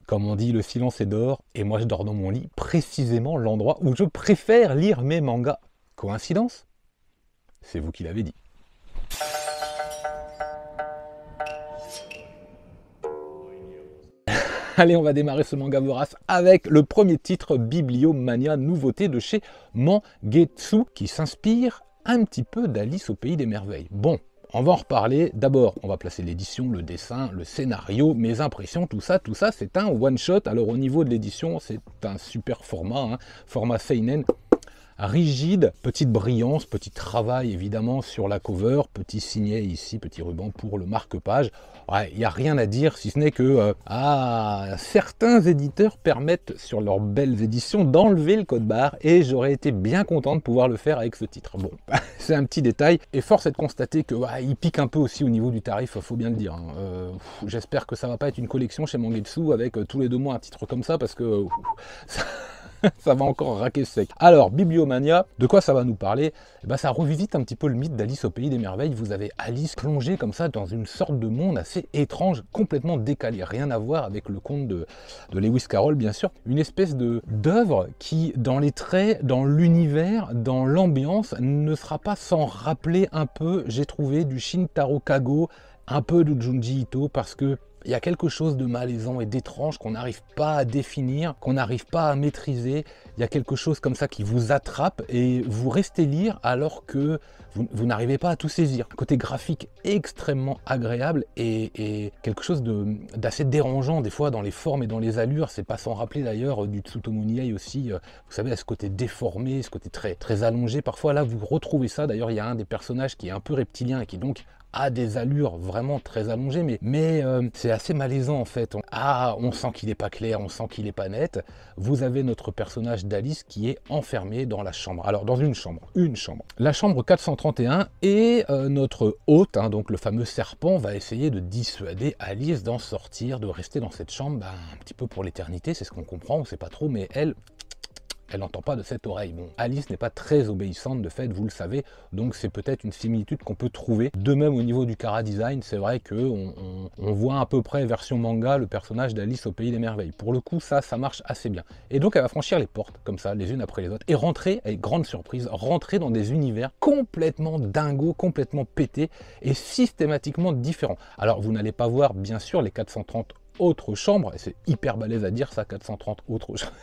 Comme on dit, le silence est d'or, et moi je dors dans mon lit, précisément l'endroit où je préfère lire mes mangas. Coïncidence? C'est vous qui l'avez dit. Allez, on va démarrer ce manga vorace avec le premier titre, Bibliomania, nouveauté de chez Mangetsu, qui s'inspire un petit peu d'Alice au pays des merveilles. Bon, on va en reparler. D'abord, on va placer l'édition, le dessin, le scénario, mes impressions, tout ça, c'est un one-shot. Alors au niveau de l'édition, c'est un super format, hein, format seinen, rigide, petite brillance, petit travail évidemment sur la cover, petit signet ici, petit ruban pour le marque-page. Ouais, il n'y a rien à dire si ce n'est que certains éditeurs permettent sur leurs belles éditions d'enlever le code barre et j'aurais été bien content de pouvoir le faire avec ce titre. Bon, c'est un petit détail et force est de constater que il pique un peu aussi au niveau du tarif, faut bien le dire. Hein. J'espère que ça va pas être une collection chez Mangetsu avec tous les 2 mois un titre comme ça parce que ça va encore raquer sec. Alors, Bibliomania, de quoi ça va nous parler? Eh ben, ça revisite un petit peu le mythe d'Alice au pays des merveilles. Vous avez Alice plongée comme ça dans une sorte de monde assez étrange, complètement décalé. Rien à voir avec le conte de Lewis Carroll, bien sûr. Une espèce d'œuvre qui, dans les traits, dans l'univers, dans l'ambiance, ne sera pas sans rappeler un peu, j'ai trouvé, du Shintaro Kago, un peu de Junji Ito, parce que il y a quelque chose de malaisant et d'étrange qu'on n'arrive pas à définir, qu'on n'arrive pas à maîtriser. Il y a quelque chose comme ça qui vous attrape et vous restez lire alors que vous n'arrivez pas à tout saisir. Un côté graphique extrêmement agréable et quelque chose d'assez dérangeant des fois dans les formes et dans les allures. C'est pas sans rappeler d'ailleurs du Tsutomu Nihei aussi. Vous savez, à ce côté déformé, ce côté très, très allongé. Parfois là, vous retrouvez ça. D'ailleurs, il y a un des personnages qui est un peu reptilien et qui donc a des allures vraiment très allongées, mais c'est assez malaisant en fait. On sent qu'il n'est pas clair, on sent qu'il n'est pas net. Vous avez notre personnage d'Alice qui est enfermé dans la chambre. Alors dans une chambre. La chambre 431 et notre hôte, hein, donc le fameux serpent, va essayer de dissuader Alice d'en sortir, de rester dans cette chambre un petit peu pour l'éternité, c'est ce qu'on comprend, on ne sait pas trop, mais elle n'entend pas de cette oreille. Bon, Alice n'est pas très obéissante de fait, vous le savez, donc c'est peut-être une similitude qu'on peut trouver. De même au niveau du chara-design, c'est vrai qu'on voit à peu près version manga le personnage d'Alice au pays des merveilles. Pour le coup, ça marche assez bien. Et donc elle va franchir les portes, comme ça, les unes après les autres, et rentrer, avec grande surprise, rentrer dans des univers complètement dingos, complètement pétés, et systématiquement différents. Alors vous n'allez pas voir, bien sûr, les 430 autres chambres, et c'est hyper balèze à dire ça, 430 autres chambres.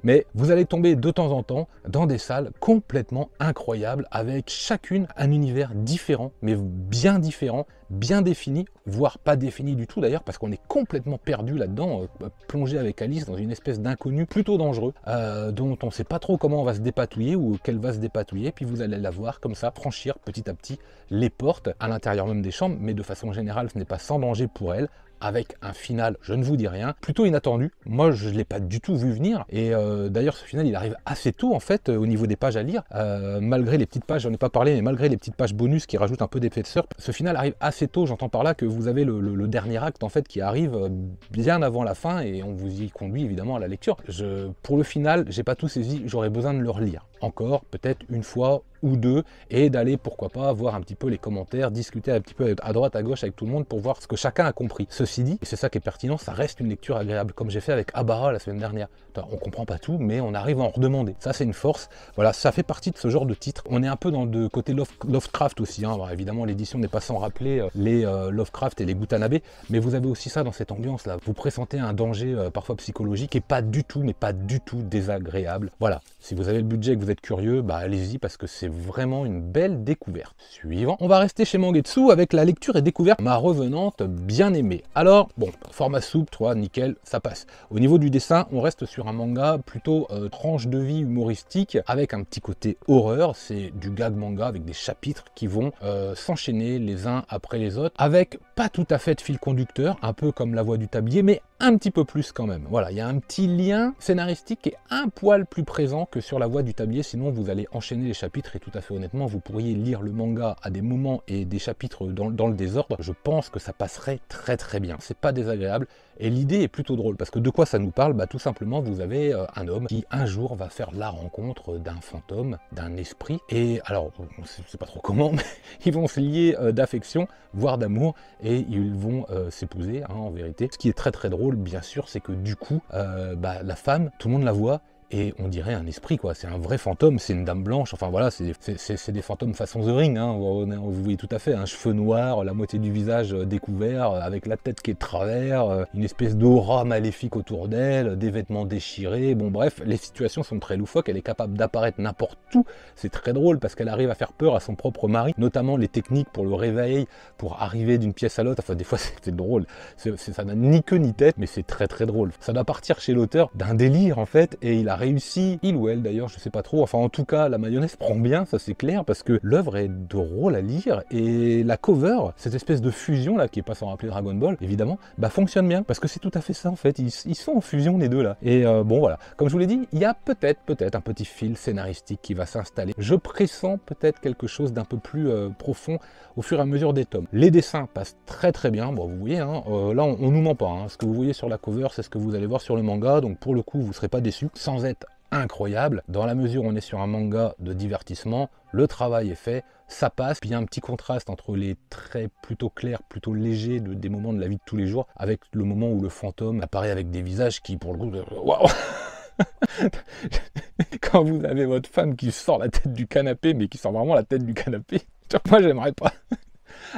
Mais vous allez tomber de temps en temps dans des salles complètement incroyables, avec chacune un univers différent, mais bien différent, bien défini, voire pas défini du tout d'ailleurs, parce qu'on est complètement perdu là-dedans, plongé avec Alice dans une espèce d'inconnu plutôt dangereux, dont on ne sait pas trop comment on va se dépatouiller ou qu'elle va se dépatouiller, puis vous allez la voir comme ça franchir petit à petit les portes, à l'intérieur même des chambres, mais de façon générale ce n'est pas sans danger pour elle, avec un final, je ne vous dis rien, plutôt inattendu. Moi, je ne l'ai pas du tout vu venir. Et d'ailleurs, ce final, il arrive assez tôt, en fait, au niveau des pages à lire. Malgré les petites pages, j'en ai pas parlé, mais malgré les petites pages bonus qui rajoutent un peu d'épaisseur, ce final arrive assez tôt. J'entends par là que vous avez le dernier acte, en fait, qui arrive bien avant la fin, et on vous y conduit, évidemment, à la lecture. Pour le final, j'ai pas tout saisi, j'aurais besoin de le relire. Encore, peut-être une fois ou deux, et d'aller, pourquoi pas, voir un petit peu les commentaires, discuter un petit peu à droite, à gauche avec tout le monde pour voir ce que chacun a compris. Ceci dit, et c'est ça qui est pertinent, ça reste une lecture agréable, comme j'ai fait avec Abara la semaine dernière. On comprend pas tout, mais on arrive à en redemander. Ça, c'est une force. Voilà, ça fait partie de ce genre de titre. On est un peu dans le côté Lovecraft aussi. Hein. Alors, évidemment, l'édition n'est pas sans rappeler les Lovecraft et les Gutanabe, mais vous avez aussi ça dans cette ambiance-là. Vous pressentez un danger parfois psychologique et pas du tout, mais pas du tout désagréable. Voilà, si vous avez le budget et que vous êtes curieux, allez-y parce que c'est vraiment une belle découverte. Suivant, on va rester chez Mangetsu avec la lecture et découverte ma revenante bien aimée. Alors, bon, format souple, 3, nickel, ça passe. Au niveau du dessin, on reste sur un manga plutôt tranche de vie humoristique avec un petit côté horreur. C'est du gag manga avec des chapitres qui vont s'enchaîner les uns après les autres avec pas tout à fait de fil conducteur, un peu comme La Voix du Tablier, mais un petit peu plus quand même. Voilà, il y a un petit lien scénaristique qui est un poil plus présent que sur La Voix du Tablier, sinon vous allez enchaîner les chapitres et tout à fait honnêtement, vous pourriez lire le manga à des moments et des chapitres dans le désordre. Je pense que ça passerait très très bien. C'est pas désagréable Et l'idée est plutôt drôle, parce que de quoi ça nous parle? Bah, tout simplement, vous avez un homme qui un jour va faire la rencontre d'un fantôme, d'un esprit, et alors, on sait pas trop comment, mais ils vont se lier d'affection, voire d'amour, et ils vont s'épouser, hein, en vérité. Ce qui est très très drôle, bien sûr, c'est que du coup, bah, la femme, tout le monde la voit, et on dirait un esprit, quoi. C'est un vrai fantôme, c'est une dame blanche, enfin voilà, c'est des fantômes façon The Ring, hein. Vous voyez tout à fait, un cheveu noir, la moitié du visage découvert, avec la tête qui est de travers, une espèce d'aura maléfique autour d'elle, des vêtements déchirés, bon bref, les situations sont très loufoques, elle est capable d'apparaître n'importe où, c'est très drôle parce qu'elle arrive à faire peur à son propre mari, notamment les techniques pour le réveil, pour arriver d'une pièce à l'autre, enfin des fois c'est drôle, ça n'a ni queue ni tête, mais c'est très très drôle. Ça doit partir chez l'auteur d'un délire en fait, et il a réussi, il ou elle d'ailleurs, je sais pas trop, enfin en tout cas la mayonnaise prend bien, ça c'est clair, parce que l'œuvre est drôle à lire, et la cover, cette espèce de fusion là, qui est pas sans rappeler Dragon Ball, évidemment, bah fonctionne bien, parce que c'est tout à fait ça en fait, ils sont en fusion les deux là, et bon voilà, comme je vous l'ai dit, il y a peut-être un petit fil scénaristique qui va s'installer, je pressens peut-être quelque chose d'un peu plus profond au fur et à mesure des tomes. Les dessins passent très très bien, bon vous voyez, hein, là on nous ment pas, hein, ce que vous voyez sur la cover, c'est ce que vous allez voir sur le manga, donc pour le coup vous serez pas déçus, sans être incroyable, dans la mesure où on est sur un manga de divertissement, le travail est fait, ça passe, puis il y a un petit contraste entre les traits plutôt clairs, plutôt légers des moments de la vie de tous les jours, avec le moment où le fantôme apparaît avec des visages qui pour le coup, waouh. Quand vous avez votre femme qui sort la tête du canapé, mais qui sort vraiment la tête du canapé, moi j'aimerais pas.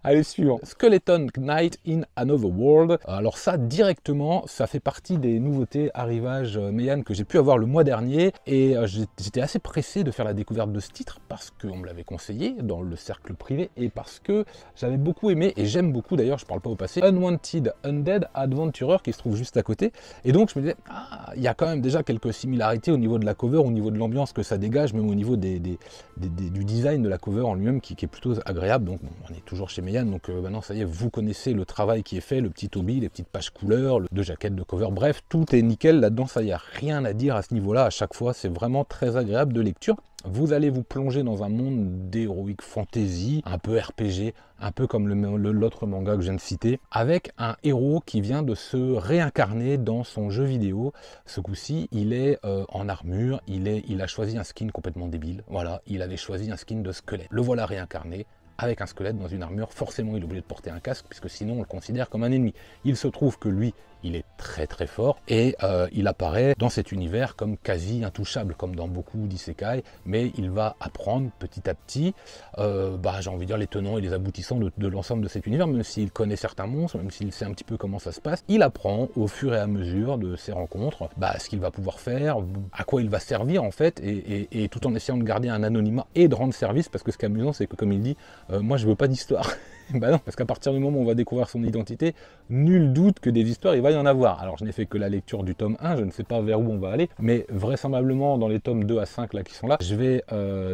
Allez, suivant. Skeleton Knight in Another World. Alors ça, directement, ça fait partie des nouveautés arrivage Meian que j'ai pu avoir le mois dernier. Et j'étais assez pressé de faire la découverte de ce titre parce qu'on me l'avait conseillé dans le cercle privé et parce que j'avais beaucoup aimé, et j'aime beaucoup d'ailleurs, je parle pas au passé, Unwanted Undead Adventurer qui se trouve juste à côté. Et donc je me disais, ah, il y a quand même déjà quelques similarités au niveau de la cover, au niveau de l'ambiance que ça dégage, même au niveau du design de la cover en lui-même qui est plutôt agréable. Donc bon, on est toujours chez Meian, donc maintenant ça y est, vous connaissez le travail qui est fait, le petit obi, les petites pages couleurs, deux jaquettes de cover, bref, tout est nickel là-dedans, ça y a rien à dire à ce niveau-là, à chaque fois, c'est vraiment très agréable de lecture. Vous allez vous plonger dans un monde d'heroic fantasy, un peu RPG, un peu comme l'autre manga que je viens de citer, avec un héros qui vient de se réincarner dans son jeu vidéo. Ce coup-ci, il est en armure, il a choisi un skin complètement débile, voilà, il avait choisi un skin de squelette. Le voilà réincarné, avec un squelette dans une armure, forcément il est obligé de porter un casque, puisque sinon on le considère comme un ennemi. Il se trouve que lui, il est très très fort, et il apparaît dans cet univers comme quasi intouchable, comme dans beaucoup d'isekai, mais il va apprendre petit à petit, j'ai envie de dire, les tenants et les aboutissants de l'ensemble de cet univers, même s'il connaît certains monstres, même s'il sait un petit peu comment ça se passe, il apprend au fur et à mesure de ses rencontres, ce qu'il va pouvoir faire, à quoi il va servir en fait, et tout en essayant de garder un anonymat et de rendre service, parce que ce qui est amusant, c'est que comme il dit, moi je veux pas d'histoire. Bah non, parce qu'à partir du moment où on va découvrir son identité, nul doute que des histoires, il va y en avoir. Alors je n'ai fait que la lecture du tome 1, je ne sais pas vers où on va aller, mais vraisemblablement dans les tomes 2 à 5 là qui sont là, je vais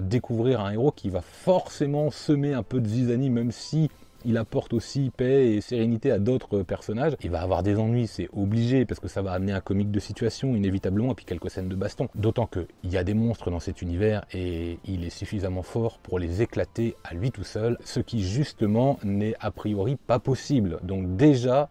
découvrir un héros qui va forcément semer un peu de zizanie, même si il apporte aussi paix et sérénité à d'autres personnages. Il va avoir des ennuis, c'est obligé, parce que ça va amener un comique de situation inévitablement, et puis quelques scènes de baston. D'autant qu'il y a des monstres dans cet univers, et il est suffisamment fort pour les éclater à lui tout seul, ce qui justement n'est a priori pas possible. Donc déjà,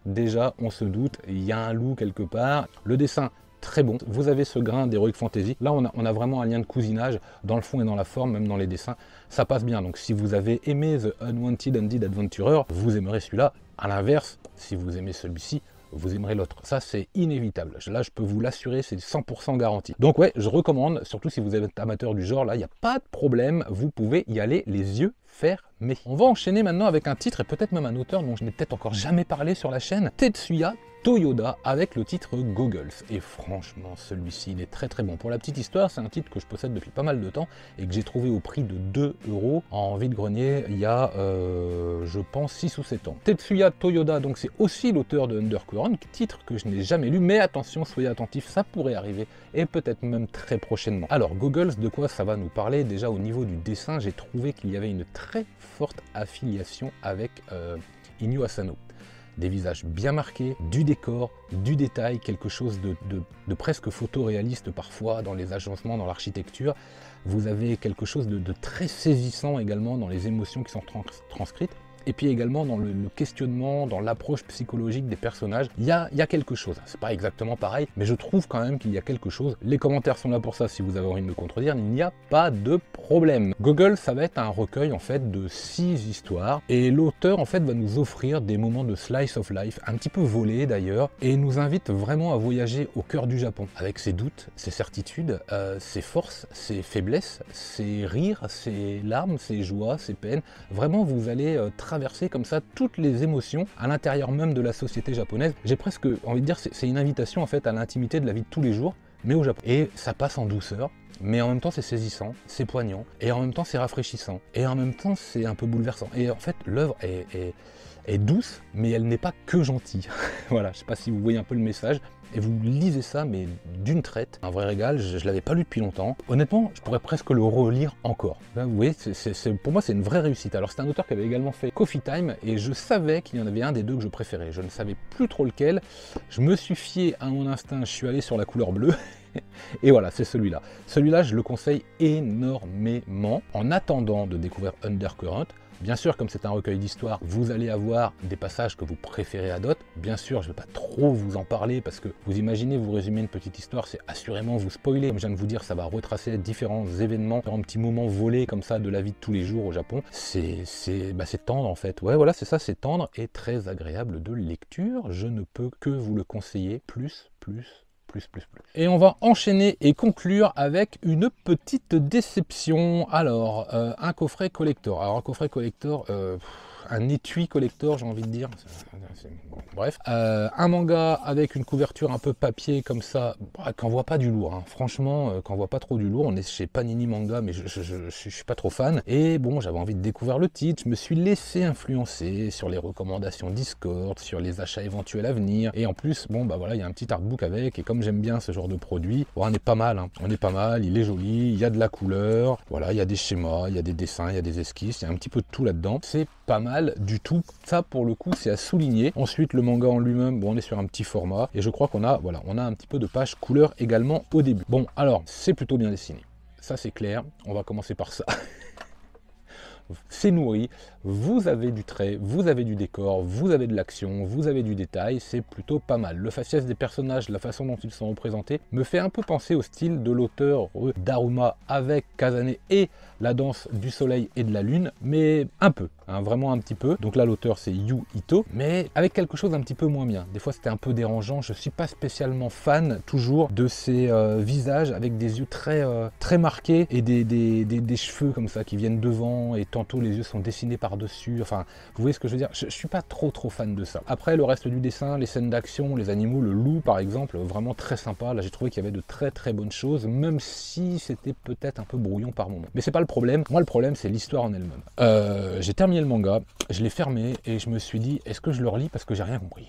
on se doute, il y a un loup quelque part. Le dessin, très bon, vous avez ce grain d'Heroic Fantasy, là on a vraiment un lien de cousinage dans le fond et dans la forme, même dans les dessins, ça passe bien. Donc si vous avez aimé The Unwanted Undead Adventurer, vous aimerez celui-là. À l'inverse, si vous aimez celui-ci, vous aimerez l'autre. Ça, c'est inévitable. Là, je peux vous l'assurer, c'est 100% garanti. Donc ouais, je recommande, surtout si vous êtes amateur du genre, là, il n'y a pas de problème, vous pouvez y aller les yeux fermés. On va enchaîner maintenant avec un titre, et peut-être même un auteur dont je n'ai peut-être encore jamais parlé sur la chaîne, Tetsuya Toyoda, avec le titre Goggles. Et franchement, celui-ci, il est très très bon. Pour la petite histoire, c'est un titre que je possède depuis pas mal de temps, et que j'ai trouvé au prix de 2 € en vide-grenier il y a, je pense, 6 ou 7 ans. Tetsuya Toyoda, donc c'est aussi l'auteur de Undercurrent, titre que je n'ai jamais lu, mais attention, soyez attentifs, ça pourrait arriver, et peut-être même très prochainement. Alors, Goggles, de quoi ça va nous parler? Déjà, au niveau du dessin, j'ai trouvé qu'il y avait une très forte affiliation avec Inyo Asano. Des visages bien marqués, du décor, du détail, quelque chose de presque photoréaliste parfois dans les agencements, dans l'architecture. Vous avez quelque chose de très saisissant également dans les émotions qui sont transcrites. et puis également dans le questionnement, dans l'approche psychologique des personnages. Il y a quelque chose, c'est pas exactement pareil, mais je trouve quand même qu'il y a quelque chose. Les commentaires sont là pour ça, si vous avez envie de me contredire, il n'y a pas de problème. Gogol, ça va être un recueil en fait de 6 histoires, et l'auteur en fait va nous offrir des moments de slice of life, un petit peu volés d'ailleurs, et nous invite vraiment à voyager au cœur du Japon, avec ses doutes, ses certitudes, ses forces, ses faiblesses, ses rires, ses larmes, ses joies, ses peines. Vraiment, vous allez traverser comme ça toutes les émotions à l'intérieur même de la société japonaise. J'ai presque envie de dire, c'est une invitation en fait à l'intimité de la vie de tous les jours, mais au Japon. Et ça passe en douceur, mais en même temps c'est saisissant, c'est poignant, et en même temps c'est rafraîchissant, et en même temps c'est un peu bouleversant. Et en fait, l'œuvre est douce, mais elle n'est pas que gentille. Voilà, je sais pas si vous voyez un peu le message, et vous lisez ça, mais d'une traite, un vrai régal. Je l'avais pas lu depuis longtemps. Honnêtement, je pourrais presque le relire encore. Là, vous voyez, pour moi, c'est une vraie réussite. Alors, c'est un auteur qui avait également fait Coffee Time, et je savais qu'il y en avait un des deux que je préférais. Je ne savais plus trop lequel. Je me suis fié à mon instinct, je suis allé sur la couleur bleue. Et voilà, c'est celui-là. Celui-là, je le conseille énormément. En attendant de découvrir Undercurrent, bien sûr, comme c'est un recueil d'histoires, vous allez avoir des passages que vous préférez à d'autres. Bien sûr, je ne vais pas trop vous en parler parce que vous imaginez, vous résumer une petite histoire, c'est assurément vous spoiler. Comme je viens de vous dire, ça va retracer différents événements, un petit moment volé comme ça de la vie de tous les jours au Japon. C'est tendre en fait. Ouais, voilà, c'est ça, c'est tendre et très agréable de lecture. Je ne peux que vous le conseiller plus. Et on va enchaîner et conclure avec une petite déception. Alors, un coffret collector. Alors, un coffret collector, un étui collector, j'ai envie de dire. Bon, bref. Un manga avec une couverture un peu papier comme ça, qu'on voit pas du lourd. Hein. Franchement, qu'on voit pas trop du lourd. On est chez Panini Manga, mais je suis pas trop fan. Et bon, j'avais envie de découvrir le titre. Je me suis laissé influencer sur les recommandations Discord, sur les achats éventuels à venir. Et en plus, bon, bah voilà, il y a un petit artbook avec. Et comme j'aime bien ce genre de produit, bon, on est pas mal. Hein. On est pas mal. Il est joli. Il y a de la couleur. Voilà, il y a des schémas, il y a des dessins, il y a des esquisses. Il y a un petit peu de tout là-dedans. C'est pas mal du tout. Ça, pour le coup, c'est à souligner. Ensuite, le manga en lui-même, bon, on est sur un petit format. Et je crois qu'on a, voilà, on a un petit peu de page couleur également au début. Bon, alors, c'est plutôt bien dessiné. Ça, c'est clair. On va commencer par ça. C'est nourri, vous avez du trait, vous avez du décor, vous avez de l'action, vous avez du détail, c'est plutôt pas mal. Le faciès des personnages, la façon dont ils sont représentés, me fait un peu penser au style de l'auteur Daruma avec Kazane et la danse du soleil et de la lune, mais un peu, hein, vraiment un petit peu. Donc là, l'auteur c'est Yu Ito, mais avec quelque chose un petit peu moins bien. Des fois c'était un peu dérangeant, je suis pas spécialement fan toujours de ces visages avec des yeux très marqués et des cheveux comme ça qui viennent devant et tantôt les yeux sont dessinés par-dessus, enfin, vous voyez ce que je veux dire, je suis pas trop fan de ça. Après, le reste du dessin, les scènes d'action, les animaux, le loup par exemple, vraiment très sympa. Là, j'ai trouvé qu'il y avait de très bonnes choses, même si c'était peut-être un peu brouillon par moment. Mais c'est pas le problème. Moi, le problème, c'est l'histoire en elle-même. J'ai terminé le manga, je l'ai fermé et je me suis dit, est-ce que je le relis parce que j'ai rien compris.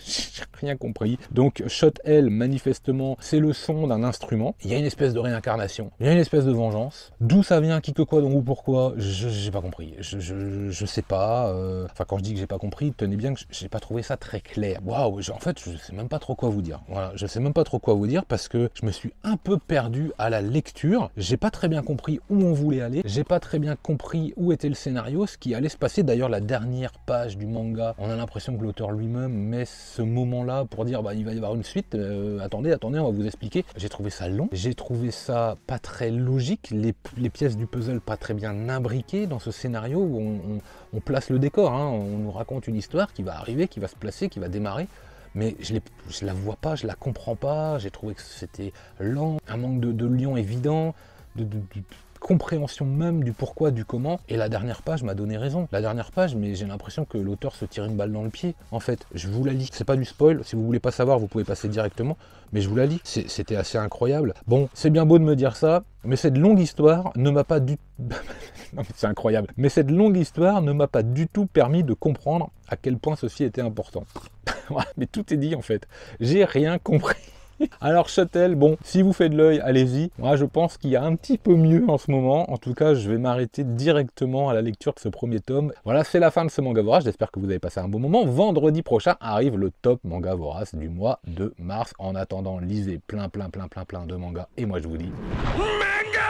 J'ai rien compris. Donc Shot L, manifestement, c'est le son d'un instrument. Il y a une espèce de réincarnation. Il y a une espèce de vengeance. D'où ça vient, qui que quoi, donc ou pourquoi, j'ai pas compris. Je sais pas. Enfin, quand je dis que j'ai pas compris, tenez bien que j'ai pas trouvé ça très clair. Waouh, en fait, je sais même pas trop quoi vous dire. Voilà, je sais même pas trop quoi vous dire parce que je me suis un peu perdu à la lecture. J'ai pas très bien compris où on voulait aller. J'ai pas très bien compris où était le scénario, ce qui allait se passer. D'ailleurs, la dernière page du manga, on a l'impression que l'auteur lui-même met ce moment-là pour dire bah, il va y avoir une suite, attendez, on va vous expliquer. J'ai trouvé ça long, j'ai trouvé ça pas très logique, les pièces du puzzle pas très bien imbriquées dans ce scénario où on place le décor, hein, on nous raconte une histoire qui va arriver, qui va se placer, qui va démarrer. Mais je la vois pas, je la comprends pas, j'ai trouvé que c'était lent, un manque de lien évident, de compréhension même du pourquoi, du comment, et la dernière page m'a donné raison. La dernière page, mais j'ai l'impression que l'auteur se tire une balle dans le pied, en fait. Je vous la lis, c'est pas du spoil, si vous voulez pas savoir, vous pouvez passer directement, mais je vous la lis. C'était assez incroyable. Bon, c'est bien beau de me dire ça, mais cette longue histoire ne m'a pas du... Non, c'est incroyable. Mais cette longue histoire ne m'a pas du tout permis de comprendre à quel point ceci était important. Mais tout est dit, en fait. J'ai rien compris. Alors Shuttle, bon, si vous faites de l'œil, allez-y. Moi, je pense qu'il y a un petit peu mieux en ce moment. En tout cas, je vais m'arrêter directement à la lecture de ce premier tome. Voilà, c'est la fin de ce Manga Vorace. J'espère que vous avez passé un bon moment. Vendredi prochain arrive le top Manga Vorace du mois de mars. En attendant, lisez plein de mangas. Et moi, je vous dis... Manga!